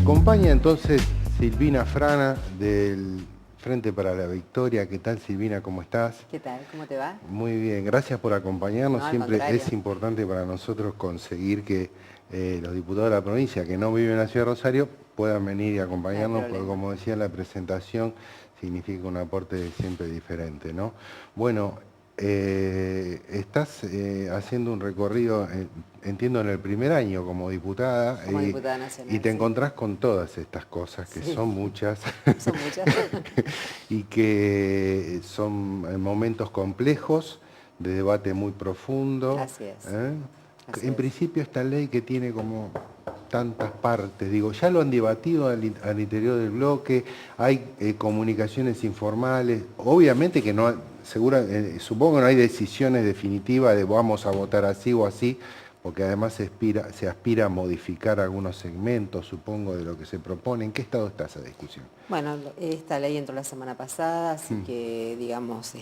acompaña entonces Silvina Frana del Frente para la Victoria. ¿Qué tal, Silvina? ¿Cómo estás? ¿Qué tal? ¿Cómo te va? Muy bien, gracias por acompañarnos. No, al Siempre contrario. es importante para nosotros conseguir que los diputados de la provincia que no viven en la ciudad de Rosario puedan venir y No hay acompañarnos, porque problema. como decía la presentación, significa un aporte siempre diferente, ¿no? Bueno, estás haciendo un recorrido, entiendo, en el primer año como diputada, Como diputada y nacional, te sí. encontrás con todas estas cosas, que Sí, son muchas, son muchas. y que son momentos complejos, de debate muy profundo. Así es, ¿Eh? así En es. principio esta ley que tiene como tantas partes, digo, ya lo han debatido al interior del bloque, hay comunicaciones informales, obviamente que no, supongo que no hay decisiones definitivas de vamos a votar así o así, porque además se aspira a modificar algunos segmentos, supongo, de lo que se propone. ¿En qué estado está esa discusión? Bueno, esta ley entró la semana pasada, así que, digamos,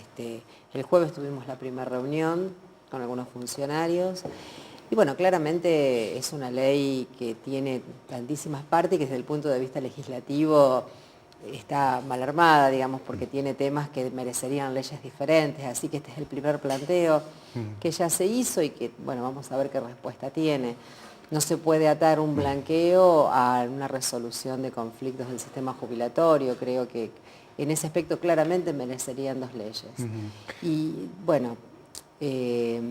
el jueves tuvimos la primera reunión con algunos funcionarios. Y bueno, claramente es una ley que tiene tantísimas partes que desde el punto de vista legislativo está mal armada, digamos, porque tiene temas que merecerían leyes diferentes. Así que este es el primer planteo que ya se hizo y que, bueno, vamos a ver qué respuesta tiene. No se puede atar un blanqueo a una resolución de conflictos del sistema jubilatorio. Creo que en ese aspecto claramente merecerían dos leyes. Y bueno, esta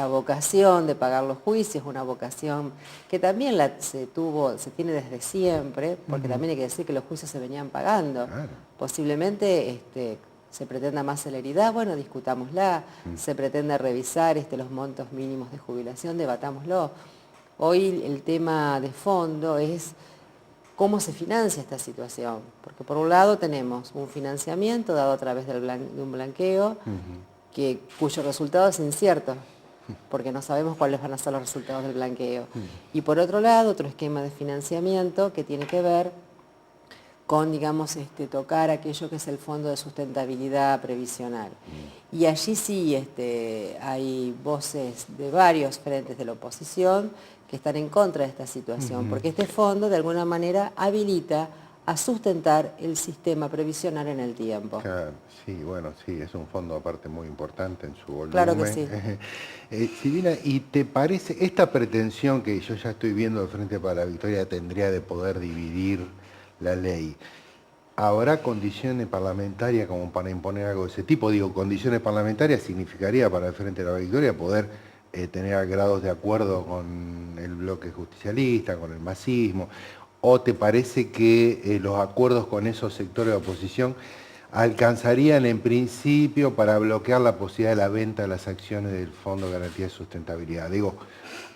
vocación de pagar los juicios es una vocación que también se tiene desde siempre, porque también hay que decir que los juicios se venían pagando. Claro. Posiblemente se pretenda más celeridad, bueno, discutámosla. Se pretende revisar los montos mínimos de jubilación, debatámoslo. Hoy el tema de fondo es cómo se financia esta situación, porque por un lado tenemos un financiamiento dado a través de un blanqueo, cuyo resultado es incierto, porque no sabemos cuáles van a ser los resultados del blanqueo. Y por otro lado, otro esquema de financiamiento que tiene que ver con, digamos, tocar aquello que es el Fondo de Sustentabilidad Previsional. Y allí sí hay voces de varios frentes de la oposición que están en contra de esta situación, porque este fondo de alguna manera habilita a sustentar el sistema previsional en el tiempo. Claro, sí, bueno, sí, es un fondo aparte muy importante en su Claro que volumen. sí. Silvina, ¿y te parece esta pretensión que yo ya estoy viendo de Frente para la Victoria tendría de poder dividir la ley? ¿Habrá condiciones parlamentarias como para imponer algo de ese tipo? Digo, condiciones parlamentarias significaría para el Frente de la Victoria poder tener grados de acuerdo con el bloque justicialista, con el masismo. ¿O te parece que los acuerdos con esos sectores de oposición alcanzarían en principio para bloquear la posibilidad de la venta de las acciones del Fondo de Garantía de Sustentabilidad? Digo,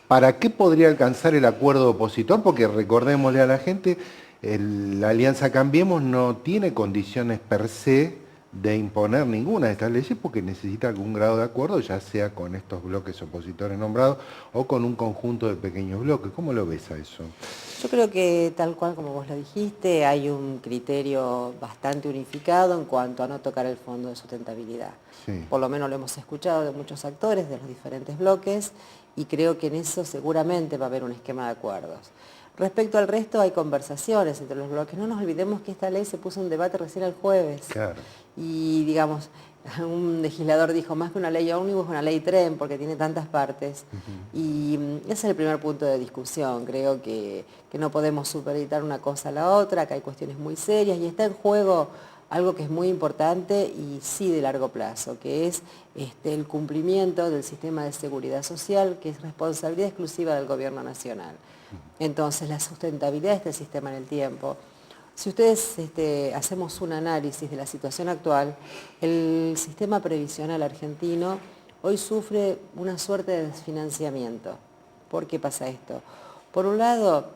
¿para qué podría alcanzar el acuerdo opositor? Porque recordémosle a la gente, la Alianza Cambiemos no tiene condiciones per se de imponer ninguna de estas leyes porque necesita algún grado de acuerdo, ya sea con estos bloques opositores nombrados o con un conjunto de pequeños bloques. ¿Cómo lo ves a eso? Yo creo que tal cual como vos lo dijiste, hay un criterio bastante unificado en cuanto a no tocar el Fondo de Sustentabilidad. Sí. Por lo menos lo hemos escuchado de muchos actores de los diferentes bloques y creo que en eso seguramente va a haber un esquema de acuerdos. Respecto al resto hay conversaciones entre los bloques. No nos olvidemos que esta ley se puso en debate recién el jueves. Claro. Y digamos, un legislador dijo, más que una ley ómnibus, una ley tren, porque tiene tantas partes. Y ese es el primer punto de discusión. Creo que no podemos supeditar una cosa a la otra, que hay cuestiones muy serias y está en juego algo que es muy importante y sí de largo plazo, que es el cumplimiento del sistema de seguridad social, que es responsabilidad exclusiva del gobierno nacional. Entonces, la sustentabilidad de este sistema en el tiempo. Si ustedes hacemos un análisis de la situación actual, el sistema previsional argentino hoy sufre una suerte de desfinanciamiento. ¿Por qué pasa esto? Por un lado,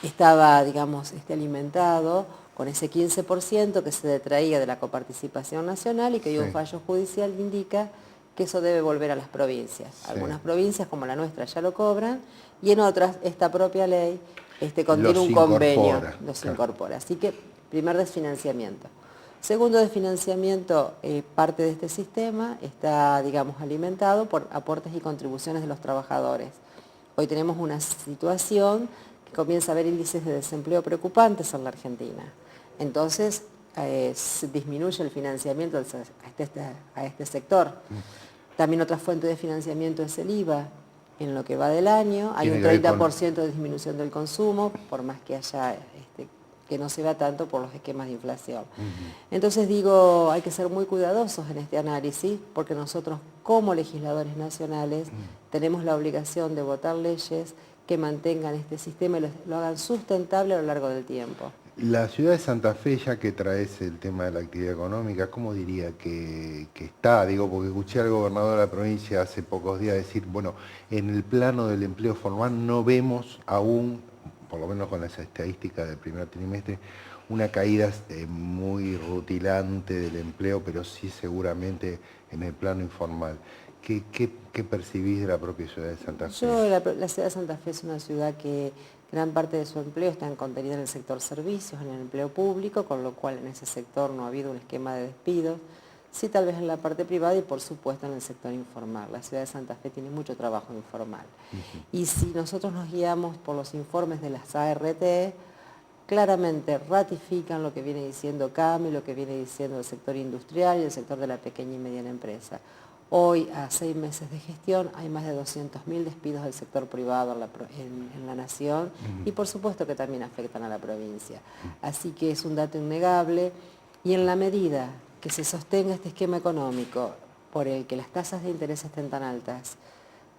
estaba, digamos, alimentado con ese 15% que se detraía de la coparticipación nacional y que hoy un fallo judicial indica que eso debe volver a las provincias. Sí. Algunas provincias, como la nuestra, ya lo cobran y en otras esta propia ley contiene Los un convenio, incorpora. los Claro. incorpora. Así que, primer desfinanciamiento. Segundo desfinanciamiento, parte de este sistema está, digamos, alimentado por aportes y contribuciones de los trabajadores. Hoy tenemos una situación comienza a haber índices de desempleo preocupantes en la Argentina. Entonces, se disminuye el financiamiento a este sector. También otra fuente de financiamiento es el IVA. En lo que va del año hay un 30% de disminución del consumo, por más que haya que no se vea tanto por los esquemas de inflación. Entonces digo, hay que ser muy cuidadosos en este análisis, porque nosotros como legisladores nacionales tenemos la obligación de votar leyes que mantengan este sistema y lo hagan sustentable a lo largo del tiempo. La ciudad de Santa Fe, ya que traes el tema de la actividad económica, ¿cómo diría que está? Digo, porque escuché al gobernador de la provincia hace pocos días decir, bueno, en el plano del empleo formal no vemos aún, por lo menos con las estadísticas del primer trimestre, una caída muy rutilante del empleo, pero sí seguramente en el plano informal. ¿Qué percibís de la propia ciudad de Santa Fe? La ciudad de Santa Fe es una ciudad que gran parte de su empleo está contenida en el sector servicios, en el empleo público, con lo cual en ese sector no ha habido un esquema de despidos. Sí, tal vez en la parte privada y por supuesto en el sector informal. La ciudad de Santa Fe tiene mucho trabajo informal. Y si nosotros nos guiamos por los informes de las ART, claramente ratifican lo que viene diciendo CAME, lo que viene diciendo el sector industrial y el sector de la pequeña y mediana empresa. Hoy, a 6 meses de gestión, hay más de 200.000 despidos del sector privado en la nación y por supuesto que también afectan a la provincia. Así que es un dato innegable y en la medida que se sostenga este esquema económico por el que las tasas de interés estén tan altas,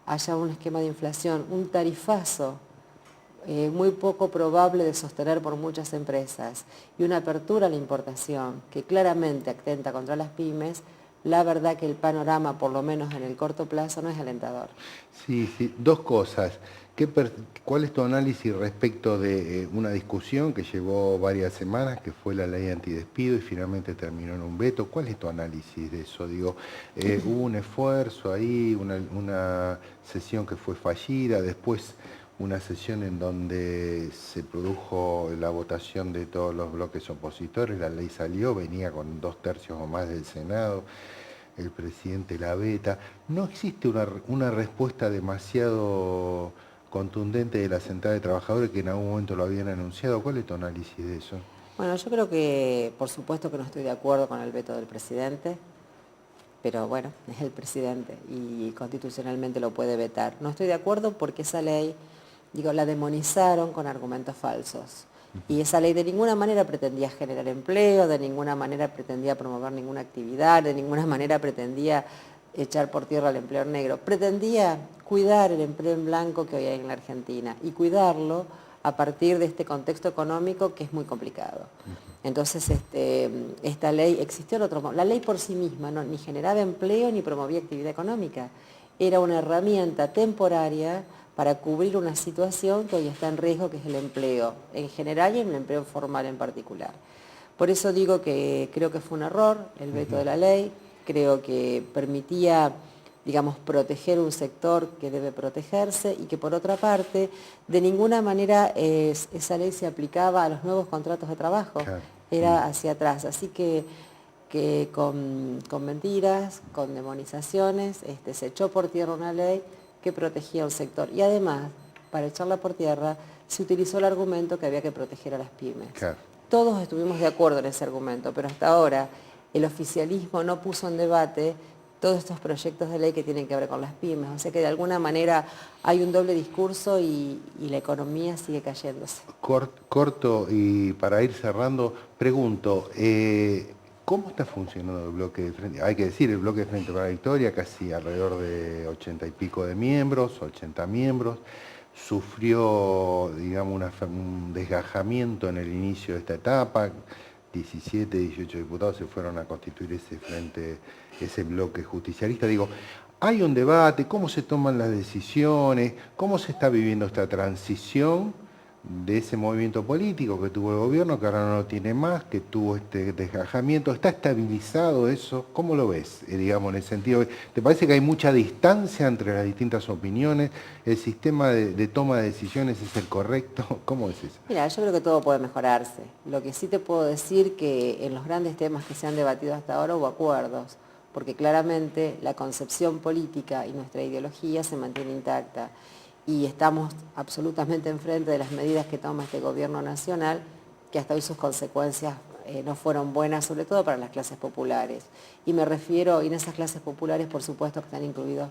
haya un esquema de inflación, un tarifazo muy poco probable de sostener por muchas empresas y una apertura a la importación que claramente atenta contra las pymes, la verdad que el panorama, por lo menos en el corto plazo, no es alentador. Sí, dos cosas. ¿Cuál es tu análisis respecto de una discusión que llevó varias semanas, que fue la ley antidespido y finalmente terminó en un veto? ¿Cuál es tu análisis de eso? Digo, hubo un esfuerzo ahí, una sesión que fue fallida, después una sesión en donde se produjo la votación de todos los bloques opositores, la ley salió, venía con 2/3 o más del Senado, el presidente la veta. ¿No existe una respuesta demasiado contundente de la Central de Trabajadores que en algún momento lo habían anunciado? ¿Cuál es tu análisis de eso? Bueno, yo creo que, por supuesto que no estoy de acuerdo con el veto del presidente, pero bueno, es el presidente y constitucionalmente lo puede vetar. No estoy de acuerdo porque esa ley, la demonizaron con argumentos falsos. Y esa ley de ninguna manera pretendía generar empleo, de ninguna manera pretendía promover ninguna actividad, de ninguna manera pretendía echar por tierra el empleo negro. Pretendía cuidar el empleo en blanco que hoy hay en la Argentina y cuidarlo a partir de este contexto económico que es muy complicado. Entonces, esta ley existió en otro modo. La ley por sí misma ni generaba empleo ni promovía actividad económica. Era una herramienta temporaria para cubrir una situación que hoy está en riesgo, que es el empleo en general y el empleo formal en particular. Por eso digo que creo que fue un error el veto de la ley, creo que permitía, proteger un sector que debe protegerse y que por otra parte, de ninguna manera esa ley se aplicaba a los nuevos contratos de trabajo, era hacia atrás. Así que con mentiras, con demonizaciones, se echó por tierra una ley que protegía un sector. Y además, para echarla por tierra, se utilizó el argumento que había que proteger a las pymes. Todos estuvimos de acuerdo en ese argumento, pero hasta ahora el oficialismo no puso en debate todos estos proyectos de ley que tienen que ver con las pymes. O sea que de alguna manera hay un doble discurso y la economía sigue cayéndose. Corto y para ir cerrando, pregunto, ¿cómo está funcionando el bloque de frente? Hay que decir, el bloque de Frente para la Victoria, casi alrededor de 80 y pico de miembros, 80 miembros, sufrió, un desgajamiento en el inicio de esta etapa. 17, 18 diputados se fueron a constituir ese bloque justicialista. Digo, hay un debate, ¿cómo se toman las decisiones? ¿Cómo se está viviendo esta transición de ese movimiento político que tuvo el gobierno, que ahora no lo tiene más, que tuvo este desgajamiento? ¿Está estabilizado eso? ¿Cómo lo ves, en el sentido, te parece que hay mucha distancia entre las distintas opiniones? ¿El sistema de toma de decisiones es el correcto? ¿Cómo es eso? Mira, yo creo que todo puede mejorarse. Lo que sí te puedo decir que en los grandes temas que se han debatido hasta ahora hubo acuerdos, porque claramente la concepción política y nuestra ideología se mantiene intacta. y estamos absolutamente enfrente de las medidas que toma este gobierno nacional, que hasta hoy sus consecuencias no fueron buenas, sobre todo para las clases populares. Y me refiero, y en esas clases populares por supuesto que están incluidos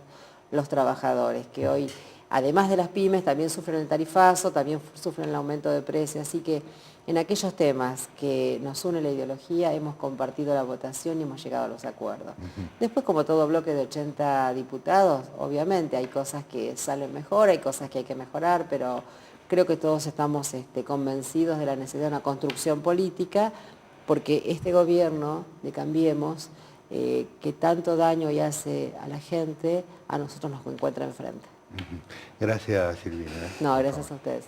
los trabajadores, que hoy, además de las pymes, también sufren el tarifazo, también sufren el aumento de precios. Así que en aquellos temas que nos une la ideología hemos compartido la votación y hemos llegado a los acuerdos. Después, como todo bloque de 80 diputados, obviamente hay cosas que salen mejor, hay cosas que hay que mejorar, pero creo que todos estamos convencidos de la necesidad de una construcción política, porque este gobierno de Cambiemos, que tanto daño y hace a la gente, a nosotros nos encuentra enfrente. Gracias, Silvina. No, gracias a ustedes.